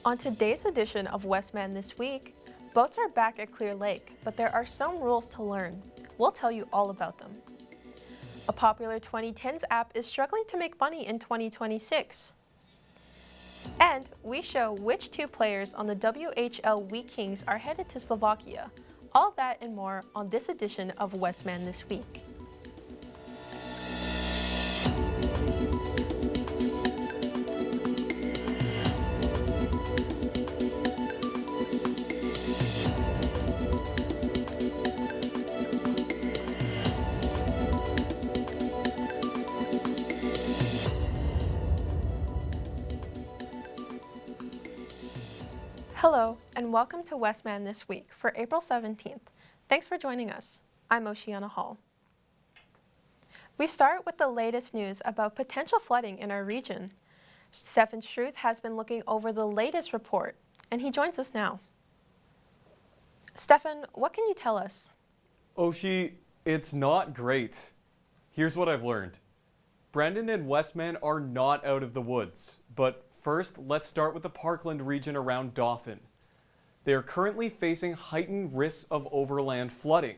On today's edition of Westman This Week, boats are back at Clear Lake, but there are some rules to learn. We'll tell you all about them. A popular 2010s app is struggling to make money in 2026. And we show which two players on the WHL Wheat Kings are headed to Slovakia. All that and more on this edition of Westman This Week. Hello, and welcome to Westman This Week for April 17th. Thanks for joining us. I'm Oceana Hall. We start with the latest news about potential flooding in our region. Stefan Struth has been looking over the latest report, and he joins us now. Stefan, what can you tell us? Oshi, it's not great. Here's what I've learned. Brandon and Westman are not out of the woods, but first, let's start with the Parkland region around Dauphin. They are currently facing heightened risks of overland flooding.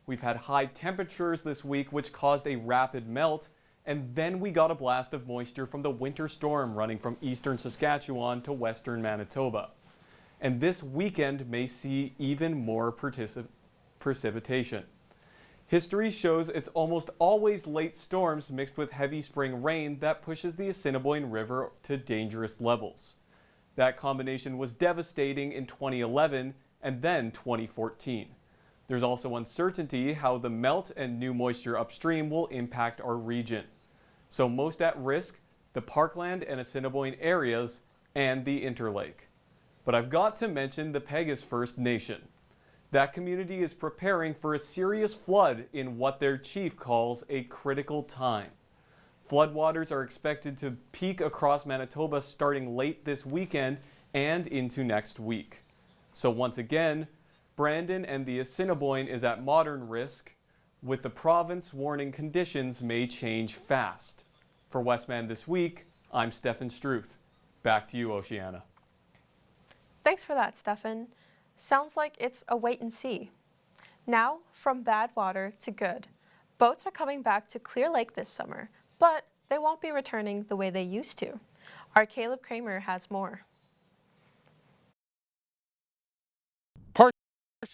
We've had high temperatures this week, which caused a rapid melt, and then we got a blast of moisture from the winter storm running from eastern Saskatchewan to western Manitoba. And this weekend may see even more precipitation. History shows it's almost always late storms mixed with heavy spring rain that pushes the Assiniboine River to dangerous levels. That combination was devastating in 2011 and then 2014. There's also uncertainty how the melt and new moisture upstream will impact our region. So most at risk, the Parkland and Assiniboine areas and the Interlake. But I've got to mention the Peguis First Nation. That community is preparing for a serious flood in what their chief calls a critical time. Floodwaters are expected to peak across Manitoba starting late this weekend and into next week. So once again, Brandon and the Assiniboine is at modern risk, with the province warning conditions may change fast. For Westman This Week, I'm Stefan Struth. Back to you, Oceana. Thanks for that, Stefan. Sounds like it's a wait and see. Now, from bad water to good. Boats are coming back to Clear Lake this summer, but they won't be returning the way they used to. Our Caleb Kramer has more. Parks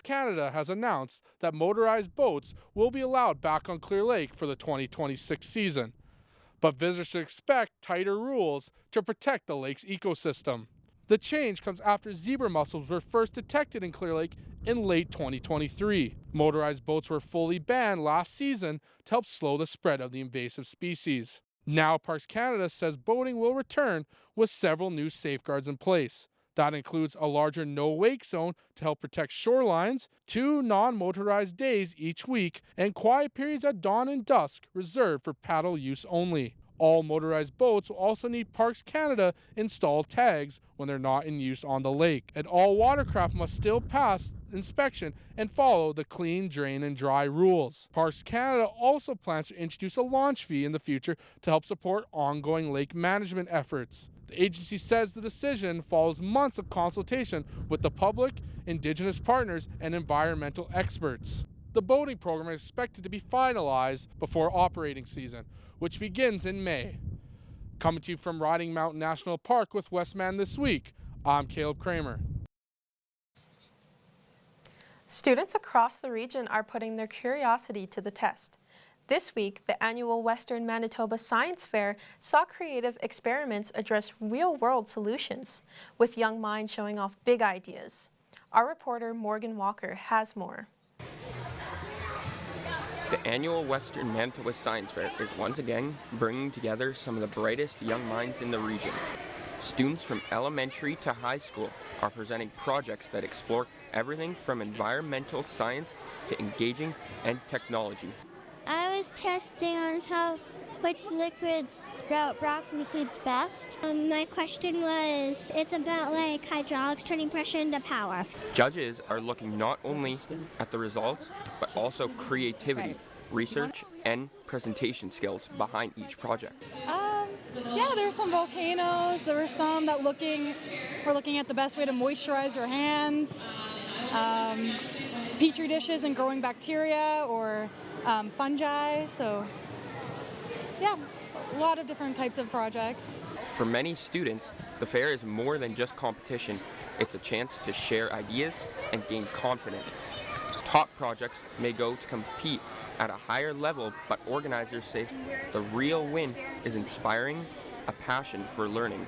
Canada has announced that motorized boats will be allowed back on Clear Lake for the 2026 season, but visitors should expect tighter rules to protect the lake's ecosystem. The change comes after zebra mussels were first detected in Clear Lake in late 2023. Motorized boats were fully banned last season to help slow the spread of the invasive species. Now Parks Canada says boating will return with several new safeguards in place. That includes a larger no-wake zone to help protect shorelines, 2 non-motorized days each week, and quiet periods at dawn and dusk reserved for paddle use only. All motorized boats will also need Parks Canada installed tags when they're not in use on the lake. And all watercraft must still pass inspection and follow the clean, drain, and dry rules. Parks Canada also plans to introduce a launch fee in the future to help support ongoing lake management efforts. The agency says the decision follows months of consultation with the public, Indigenous partners, and environmental experts. The boating program is expected to be finalized before operating season, which begins in May. Coming to you from Riding Mountain National Park with Westman This Week, I'm Caleb Kramer. Students across the region are putting their curiosity to the test. This week, the annual Western Manitoba Science Fair saw creative experiments address real-world solutions, with young minds showing off big ideas. Our reporter Morgan Walker has more. The annual Western Manitoba Science Fair is once again bringing together some of the brightest young minds in the region. Students from elementary to high school are presenting projects that explore everything from environmental science to engaging and technology. I was testing on which liquids sprout broccoli seeds best. My question was, it's about like hydraulics turning pressure into power. Judges are looking not only at the results, but also creativity, research, and presentation skills behind each project. Yeah, there were some volcanoes. There were some that were looking at the best way to moisturize your hands, petri dishes and growing bacteria or fungi. So, yeah, a lot of different types of projects. For many students, the fair is more than just competition. It's a chance to share ideas and gain confidence. Top projects may go to compete at a higher level, but organizers say the real win is inspiring a passion for learning.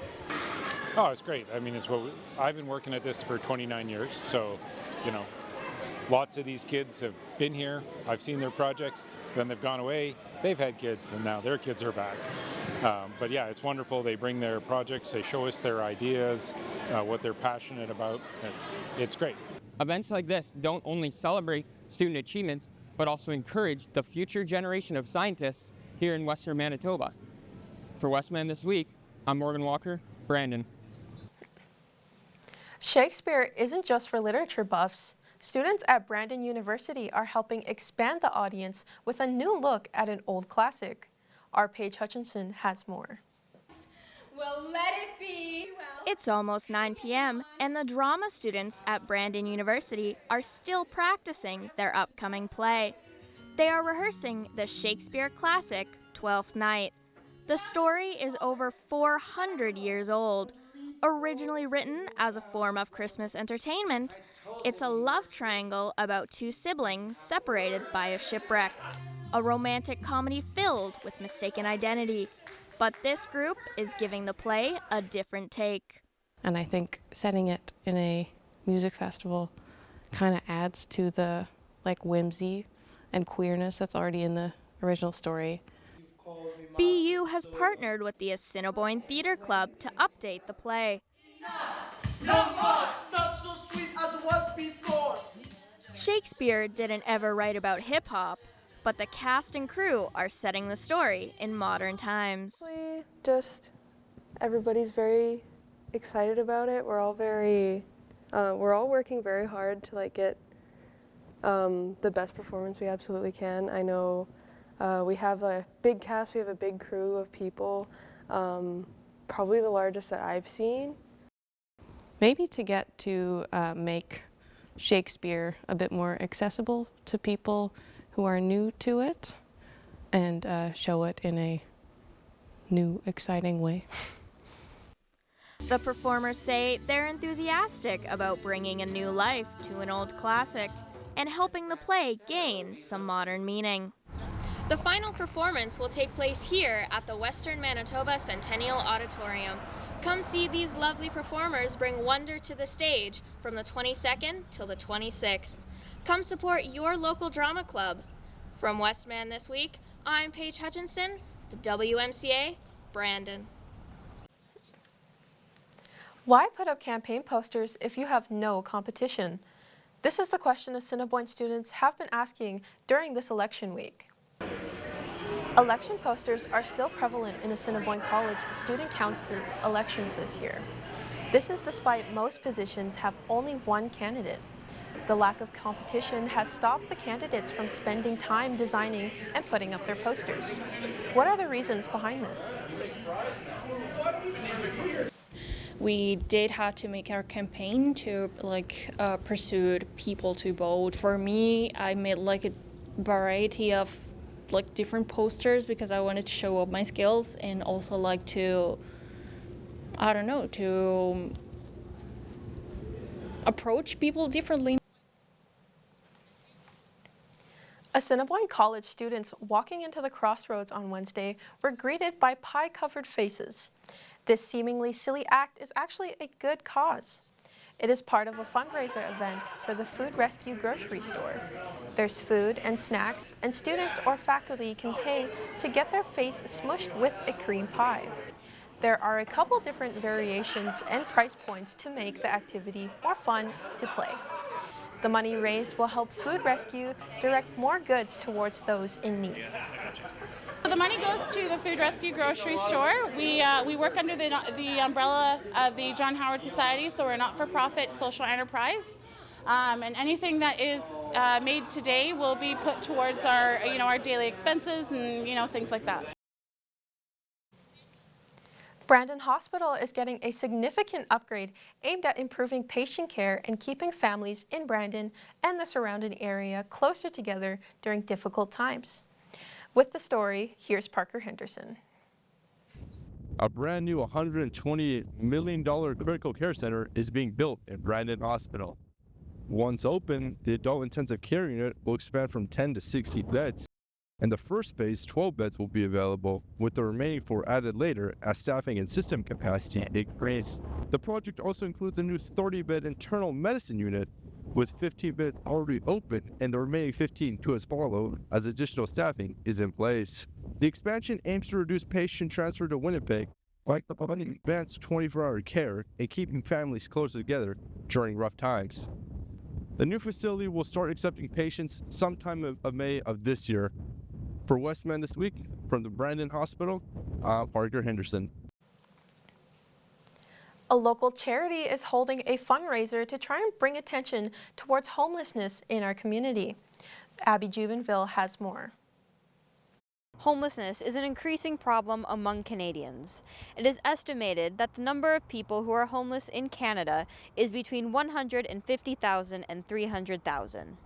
Oh, it's great. I mean, I've been working at this for 29 years, so, lots of these kids have been here. I've seen their projects, then they've gone away, they've had kids, and now their kids are back. But yeah, it's wonderful. They bring their projects, they show us their ideas, what they're passionate about. It's great. Events like this don't only celebrate student achievements, but also encourage the future generation of scientists here in Western Manitoba. For Westman This Week, I'm Morgan Walker, Brandon. Shakespeare isn't just for literature buffs. Students at Brandon University are helping expand the audience with a new look at an old classic. Our Paige Hutchinson has more. Well, let it be. It's almost 9 p.m. and the drama students at Brandon University are still practicing their upcoming play. They are rehearsing the Shakespeare classic, Twelfth Night. The story is over 400 years old. Originally written as a form of Christmas entertainment, it's a love triangle about two siblings separated by a shipwreck. A romantic comedy filled with mistaken identity. But this group is giving the play a different take. And I think setting it in a music festival kind of adds to the whimsy and queerness that's already in the original story. BU has partnered with the Assiniboine Theatre Club to update the play. It's not so sweet as it was before. Shakespeare didn't ever write about hip-hop, but the cast and crew are setting the story in modern times. Everybody's very excited about it. We're all working very hard to get the best performance we absolutely can. I know we have a big cast, we have a big crew of people, probably the largest that I've seen. Maybe to get to make Shakespeare a bit more accessible to people who are new to it and show it in a new, exciting way. The performers say they're enthusiastic about bringing a new life to an old classic and helping the play gain some modern meaning. The final performance will take place here at the Western Manitoba Centennial Auditorium. Come see these lovely performers bring wonder to the stage from the 22nd till the 26th. Come support your local drama club. From Westman This Week, I'm Paige Hutchinson, the WMCA, Brandon. Why put up campaign posters if you have no competition? This is the question Assiniboine students have been asking during this election week. Election posters are still prevalent in Assiniboine College student council elections this year. This is despite most positions have only one candidate. The lack of competition has stopped the candidates from spending time designing and putting up their posters. What are the reasons behind this? We did have to make our campaign to pursue people to vote. For me, I made a variety of different posters because I wanted to show up my skills and also to approach people differently. Assiniboine College students walking into the crossroads on Wednesday were greeted by pie-covered faces. This seemingly silly act is actually a good cause. It is part of a fundraiser event for the Food Rescue grocery store. There's food and snacks, and students or faculty can pay to get their face smushed with a cream pie. There are a couple different variations and price points to make the activity more fun to play. The money raised will help Food Rescue direct more goods towards those in need. The money goes to the Food Rescue grocery store. We work under the umbrella of the John Howard Society, so we're a not-for-profit social enterprise. And anything that is made today will be put towards our daily expenses and things like that. Brandon Hospital is getting a significant upgrade aimed at improving patient care and keeping families in Brandon and the surrounding area closer together during difficult times. With the story, here's Parker Henderson. A brand new $128 million critical care center is being built in Brandon Hospital. Once open, the adult intensive care unit will expand from 10 to 60 beds. In the first phase, 12 beds will be available, with the remaining 4 added later as staffing and system capacity increase. The project also includes a new 30-bed internal medicine unit, with 15 beds already open and the remaining 15 to follow as additional staffing is in place. The expansion aims to reduce patient transfer to Winnipeg by providing advanced 24-hour care and keeping families closer together during rough times. The new facility will start accepting patients sometime of May of this year. For Westman This Week, from the Brandon Hospital, I'm Parker Henderson. A local charity is holding a fundraiser to try and bring attention towards homelessness in our community. Abby Jubenville has more. Homelessness is an increasing problem among Canadians. It is estimated that the number of people who are homeless in Canada is between 150,000 and 300,000.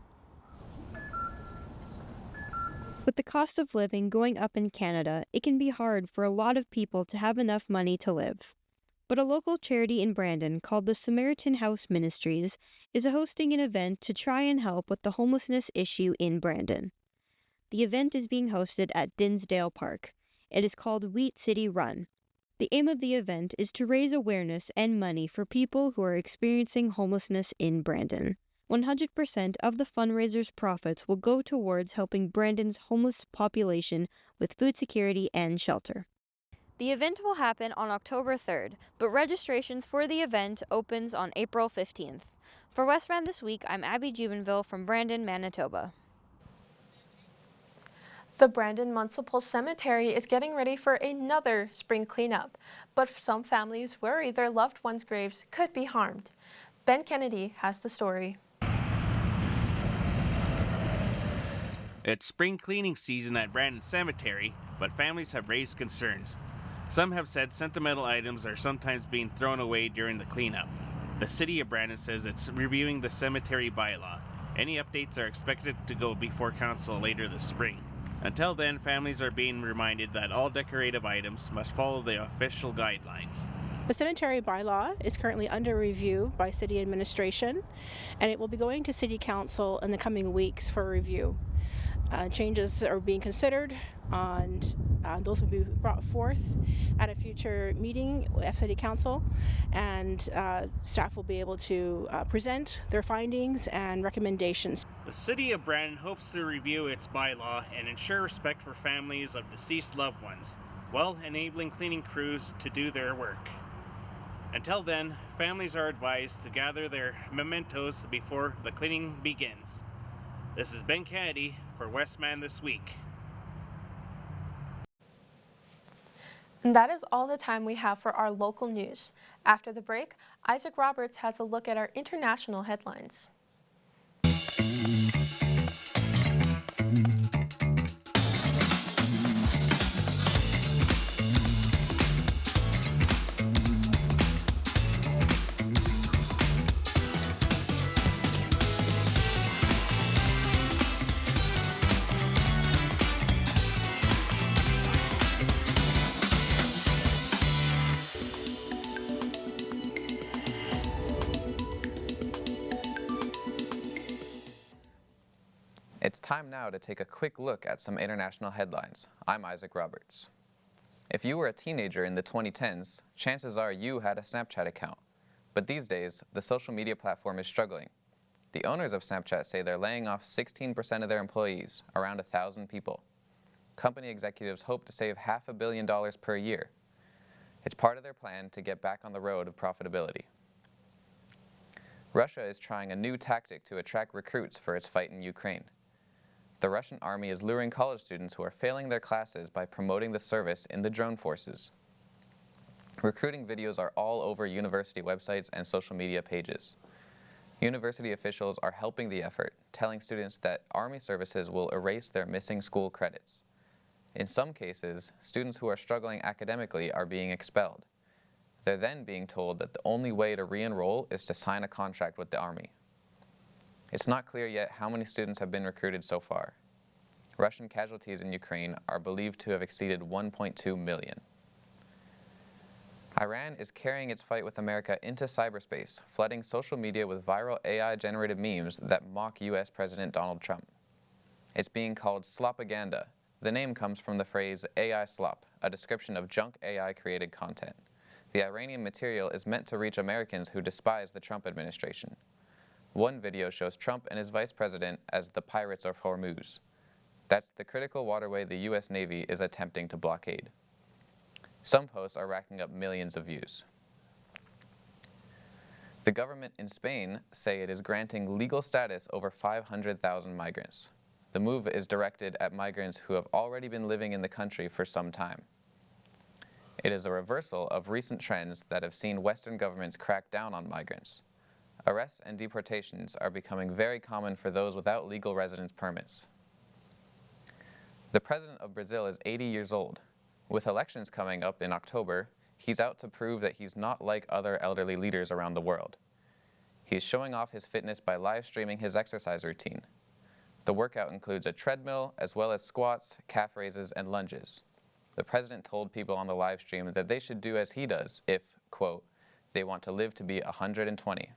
With the cost of living going up in Canada, it can be hard for a lot of people to have enough money to live. But a local charity in Brandon called the Samaritan House Ministries is hosting an event to try and help with the homelessness issue in Brandon. The event is being hosted at Dinsdale Park. It is called Wheat City Run. The aim of the event is to raise awareness and money for people who are experiencing homelessness in Brandon. 100% of the fundraiser's profits will go towards helping Brandon's homeless population with food security and shelter. The event will happen on October 3rd, but registrations for the event opens on April 15th. For Westman This Week, I'm Abby Jubenville from Brandon, Manitoba. The Brandon Municipal Cemetery is getting ready for another spring cleanup, but some families worry their loved ones' graves could be harmed. Ben Kennedy has the story. It's spring cleaning season at Brandon Cemetery, but families have raised concerns. Some have said sentimental items are sometimes being thrown away during the cleanup. The City of Brandon says it's reviewing the cemetery bylaw. Any updates are expected to go before council later this spring. Until then, families are being reminded that all decorative items must follow the official guidelines. The cemetery bylaw is currently under review by City Administration, and it will be going to City Council in the coming weeks for review. Changes are being considered, and those will be brought forth at a future meeting with City Council, and staff will be able to present their findings and recommendations. The City of Brandon hopes to review its bylaw and ensure respect for families of deceased loved ones, while enabling cleaning crews to do their work. Until then, families are advised to gather their mementos before the cleaning begins. This is Ben Kennedy for Westman This Week. And that is all the time we have for our local news. After the break, Isaac Roberts has a look at our international headlines. It's time now to take a quick look at some international headlines. I'm Isaac Roberts. If you were a teenager in the 2010s, chances are you had a Snapchat account. But these days, the social media platform is struggling. The owners of Snapchat say they're laying off 16% of their employees, around 1,000 people. Company executives hope to save $500 million per year. It's part of their plan to get back on the road of profitability. Russia is trying a new tactic to attract recruits for its fight in Ukraine. The Russian army is luring college students who are failing their classes by promoting the service in the drone forces. Recruiting videos are all over university websites and social media pages. University officials are helping the effort, telling students that army services will erase their missing school credits. In some cases, students who are struggling academically are being expelled. They're then being told that the only way to re-enroll is to sign a contract with the Army. It's not clear yet how many students have been recruited so far. Russian casualties in Ukraine are believed to have exceeded 1.2 million. Iran is carrying its fight with America into cyberspace, flooding social media with viral AI-generated memes that mock U.S. President Donald Trump. It's being called slopaganda. The name comes from the phrase AI slop, a description of junk AI-created content. The Iranian material is meant to reach Americans who despise the Trump administration. One video shows Trump and his vice president as the pirates of Hormuz. That's the critical waterway the U.S. Navy is attempting to blockade. Some posts are racking up millions of views. The government in Spain say it is granting legal status over 500,000 migrants. The move is directed at migrants who have already been living in the country for some time. It is a reversal of recent trends that have seen Western governments crack down on migrants. Arrests and deportations are becoming very common for those without legal residence permits. The president of Brazil is 80 years old. With elections coming up in October, he's out to prove that he's not like other elderly leaders around the world. He's showing off his fitness by live streaming his exercise routine. The workout includes a treadmill, as well as squats, calf raises, and lunges. The president told people on the live stream that they should do as he does if, quote, they want to live to be 120.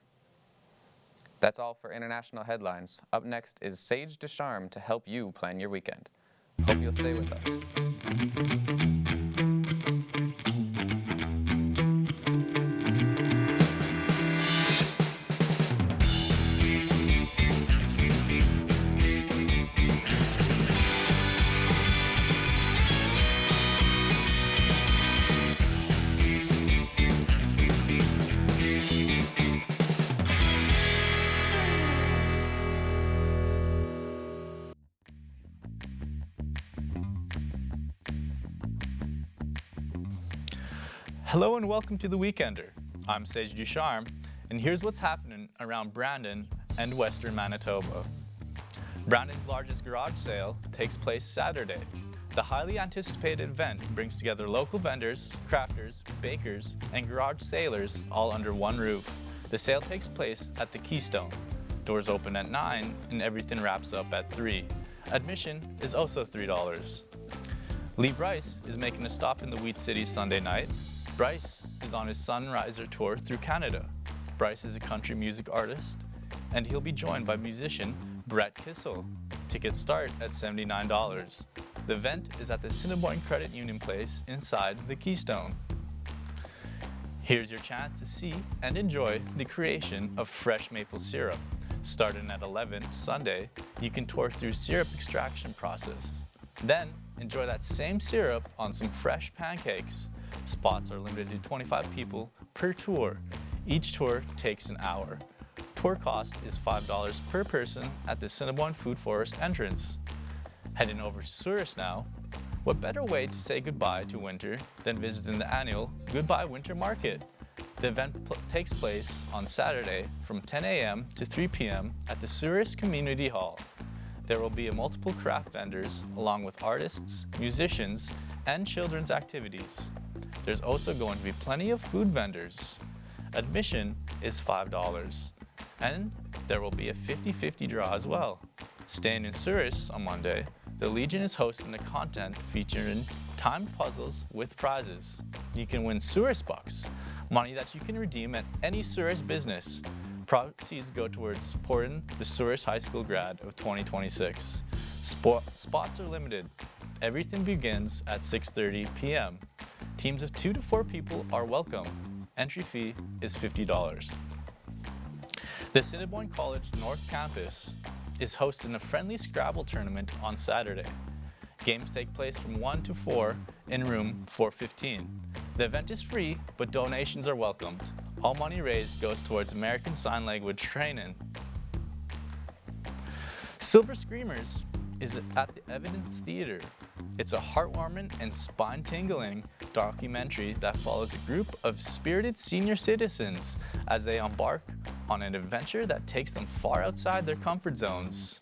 That's all for international headlines. Up next is Sage Ducharme to help you plan your weekend. Hope you'll stay with us. Hello and welcome to The Weekender. I'm Sage Ducharme, and here's what's happening around Brandon and Western Manitoba. Brandon's largest garage sale takes place Saturday. The highly anticipated event brings together local vendors, crafters, bakers, and garage sailors all under one roof. The sale takes place at the Keystone. Doors open at 9 and everything wraps up at 3. Admission is also $3. Lee Bryce is making a stop in the Wheat City Sunday night. Bryce is on his Sunriser tour through Canada. Bryce is a country music artist, and he'll be joined by musician Brett Kissel. Tickets start at $79. The event is at the Assiniboine Credit Union Place inside the Keystone. Here's your chance to see and enjoy the creation of fresh maple syrup. Starting at 11 Sunday, you can tour through syrup extraction process. Then, enjoy that same syrup on some fresh pancakes. Spots are limited to 25 people per tour. Each tour takes an hour. Tour cost is $5 per person at the Assiniboine Food Forest entrance. Heading over to Souris now. What better way to say goodbye to winter than visiting the annual Goodbye Winter Market? The event takes place on Saturday from 10 a.m. to 3 p.m. at the Souris Community Hall. There will be multiple craft vendors along with artists, musicians, and children's activities. There's also going to be plenty of food vendors. Admission is $5, and there will be a 50-50 draw as well. Staying in Souris on Monday, the Legion is hosting a content featuring timed puzzles with prizes. You can win Souris bucks, money that you can redeem at any Souris business. Proceeds go towards supporting the Souris High School grad of 2026. Spots are limited. Everything begins at 6:30 p.m. Teams of 2 to 4 people are welcome. Entry fee is $50. The Assiniboine College North Campus is hosting a friendly Scrabble tournament on Saturday. Games take place from 1 to 4 in room 415. The event is free, but donations are welcomed. All money raised goes towards American Sign Language training. Silver Screamers is at the Evidence Theater. It's a heartwarming and spine-tingling documentary that follows a group of spirited senior citizens as they embark on an adventure that takes them far outside their comfort zones.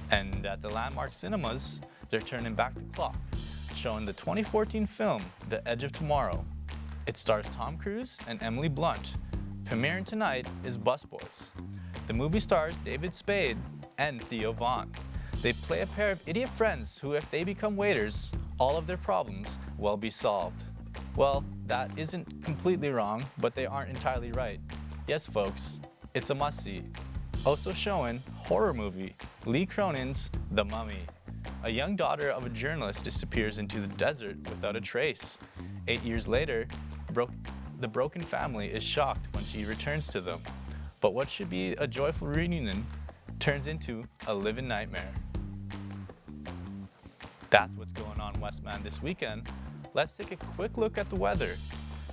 And at the Landmark Cinemas, they're turning back the clock, showing the 2014 film, The Edge of Tomorrow. It stars Tom Cruise and Emily Blunt. Premiering tonight is Busboys. The movie stars David Spade and Theo Vaughn. They play a pair of idiot friends who, if they become waiters, all of their problems will be solved. Well, that isn't completely wrong, but they aren't entirely right. Yes, folks, it's a must-see. Also showing, horror movie, Lee Cronin's The Mummy. A young daughter of a journalist disappears into the desert without a trace. 8 years later, the broken family is shocked when she returns to them. But what should be a joyful reunion turns into a living nightmare. That's what's going on Westman this weekend. Let's take a quick look at the weather.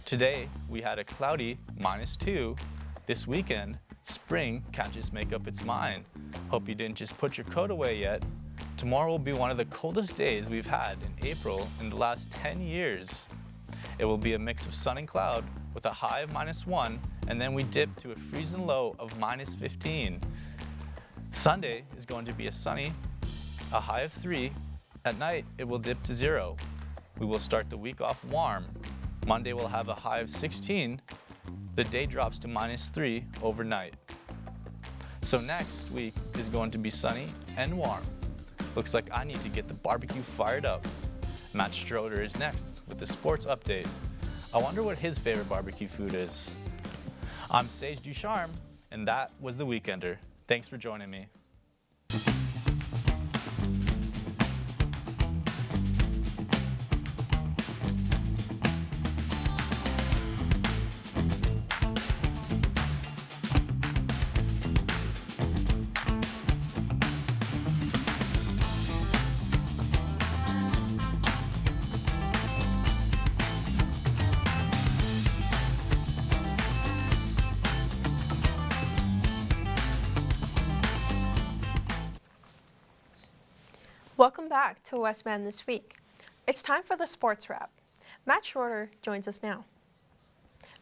Today, we had a cloudy -2. This weekend, spring can't just make up its mind. Hope you didn't just put your coat away yet. Tomorrow will be one of the coldest days we've had in April in the last 10 years. It will be a mix of sun and cloud with a high of -1, and then we dip to a freezing low of -15. Sunday is going to be a high of 3. At night, it will dip to 0. We will start the week off warm. Monday will have a high of 16. The day drops to -3 overnight. So next week is going to be sunny and warm. Looks like I need to get the barbecue fired up. Matt Stroder is next with the sports update. I wonder what his favorite barbecue food is. I'm Sage Ducharme, and that was The Weekender. Thanks for joining me. Welcome back to Westman This Week. It's time for the sports wrap. Matt Schroeder joins us now.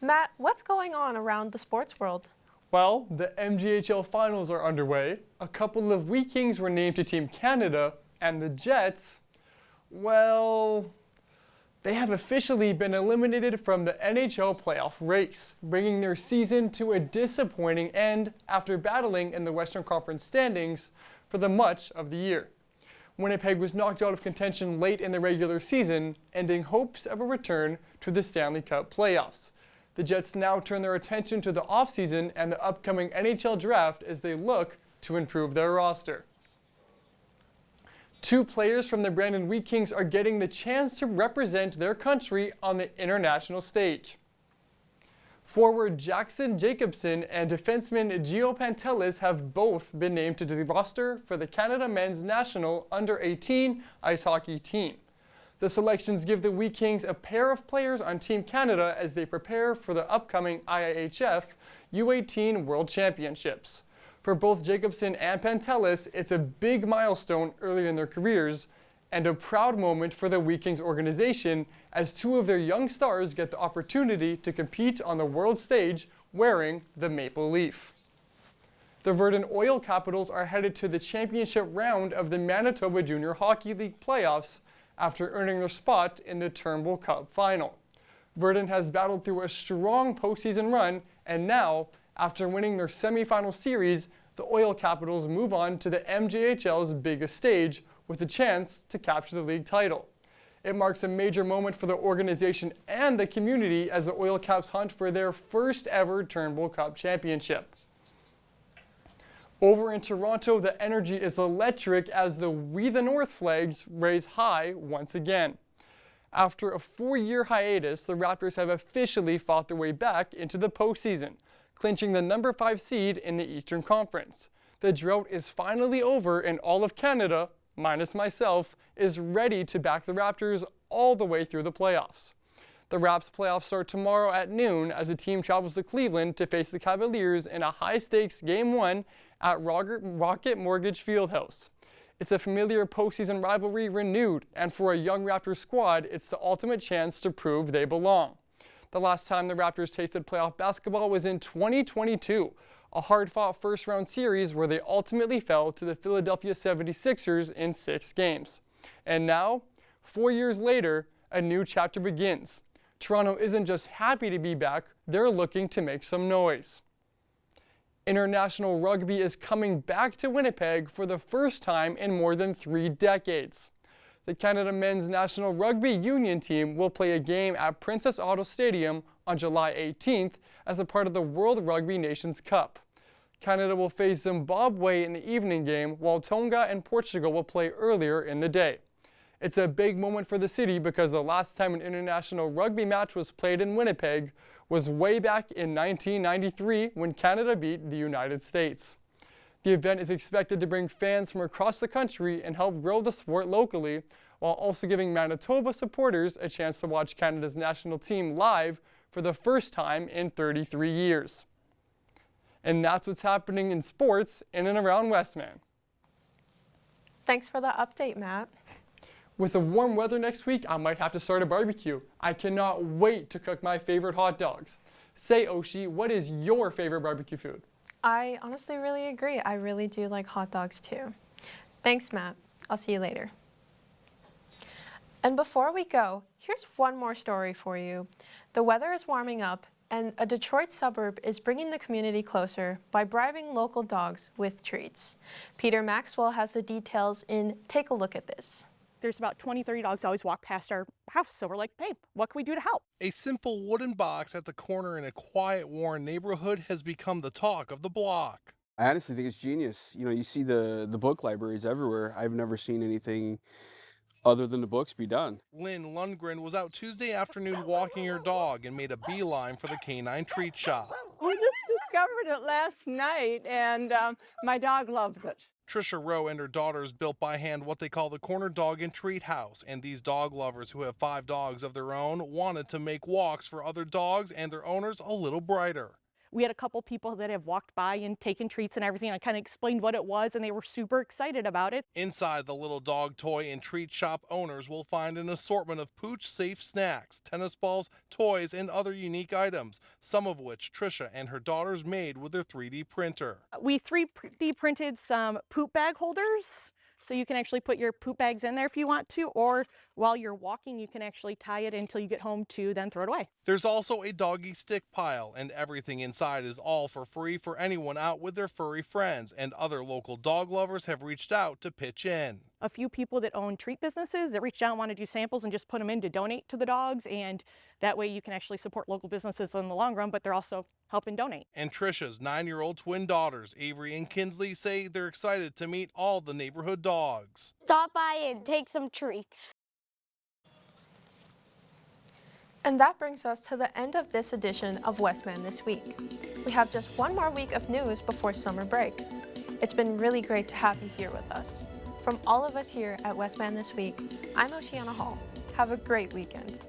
Matt, what's going on around the sports world? Well, the MJHL finals are underway. A couple of Wee Kings were named to Team Canada, and the Jets, well, they have officially been eliminated from the NHL playoff race, bringing their season to a disappointing end after battling in the Western Conference standings for the much of the year. Winnipeg was knocked out of contention late in the regular season, ending hopes of a return to the Stanley Cup playoffs. The Jets now turn their attention to the offseason and the upcoming NHL draft as they look to improve their roster. Two players from the Brandon Wheat Kings are getting the chance to represent their country on the international stage. Forward Jackson Jacobson and defenseman Gio Pantelis have both been named to the roster for the Canada men's national under-18 ice hockey team. The selections give the Wee Kings a pair of players on Team Canada as they prepare for the upcoming IIHF U18 World Championships. For both Jacobson and Pantelis, it's a big milestone early in their careers and a proud moment for the Wee Kings organization as two of their young stars get the opportunity to compete on the world stage wearing the maple leaf. The Verdun Oil Capitals are headed to the championship round of the Manitoba Junior Hockey League playoffs after earning their spot in the Turnbull Cup final. Verdun has battled through a strong postseason run, and now, after winning their semifinal series, the Oil Capitals move on to the MJHL's biggest stage with a chance to capture the league title. It marks a major moment for the organization and the community as the Oil Caps hunt for their first ever Turnbull Cup championship. Over in Toronto, the energy is electric as the We the North flags raise high once again. After a 4-year hiatus, the Raptors have officially fought their way back into the postseason, clinching the number 5 seed in the Eastern Conference. The drought is finally over and all of Canada, minus myself, is ready to back the Raptors all the way through the playoffs. The Raps playoffs start tomorrow at noon as the team travels to Cleveland to face the Cavaliers in a high-stakes Game 1 at Rocket Mortgage Fieldhouse. It's a familiar postseason rivalry renewed, and for a young Raptors squad, it's the ultimate chance to prove they belong. The last time the Raptors tasted playoff basketball was in 2022, a hard-fought first-round series where they ultimately fell to the Philadelphia 76ers in 6 games. And now, 4 years later, a new chapter begins. Toronto isn't just happy to be back, they're looking to make some noise. International rugby is coming back to Winnipeg for the first time in more than 3 decades. The Canada Men's National Rugby Union team will play a game at Princess Auto Stadium on July 18th as a part of the World Rugby Nations Cup. Canada will face Zimbabwe in the evening game, while Tonga and Portugal will play earlier in the day. It's a big moment for the city because the last time an international rugby match was played in Winnipeg was way back in 1993 when Canada beat the United States. The event is expected to bring fans from across the country and help grow the sport locally, while also giving Manitoba supporters a chance to watch Canada's national team live for the first time in 33 years. And that's what's happening in sports in and around Westman. Thanks for the update, Matt. With the warm weather next week, I might have to start a barbecue. I cannot wait to cook my favorite hot dogs. Say, Oshi, what is your favorite barbecue food? I honestly really agree. I really do like hot dogs too. Thanks, Matt. I'll see you later. And before we go, here's one more story for you. The weather is warming up, and a Detroit suburb is bringing the community closer by bribing local dogs with treats. Peter Maxwell has the details in Take a Look at This. There's about 20, 30 dogs always walk past our house, so we're like, hey, what can we do to help? A simple wooden box at the corner in a quiet Warren neighborhood has become the talk of the block. I honestly think it's genius. You know, you see the book libraries everywhere. I've never seen anything other than the books be done. Lynn Lundgren was out Tuesday afternoon walking her dog and made a beeline for the canine treat shop. We just discovered it last night, and my dog loved it. Trisha Rowe and her daughters built by hand what they call the Corner Dog and Treat House, and these dog lovers who have 5 dogs of their own wanted to make walks for other dogs and their owners a little brighter. We had a couple people that have walked by and taken treats and everything. I kind of explained what it was, and they were super excited about it. Inside the little dog toy and treat shop, owners will find an assortment of pooch-safe snacks, tennis balls, toys, and other unique items, some of which Trisha and her daughters made with their 3D printer. We 3D printed some poop bag holders, so you can actually put your poop bags in there if you want to, or while you're walking, you can actually tie it until you get home to then throw it away. There's also a doggy stick pile, and everything inside is all for free for anyone out with their furry friends, and other local dog lovers have reached out to pitch in. A few people that own treat businesses that reached out and want to do samples and just put them in to donate to the dogs, and that way you can actually support local businesses in the long run, but they're also helping donate. And Trisha's 9-year-old twin daughters, Avery and Kinsley, say they're excited to meet all the neighborhood dogs. Stop by and take some treats. And that brings us to the end of this edition of Westman This Week. We have just one more week of news before summer break. It's been really great to have you here with us. From all of us here at Westman This Week, I'm Oceana Hall. Have a great weekend.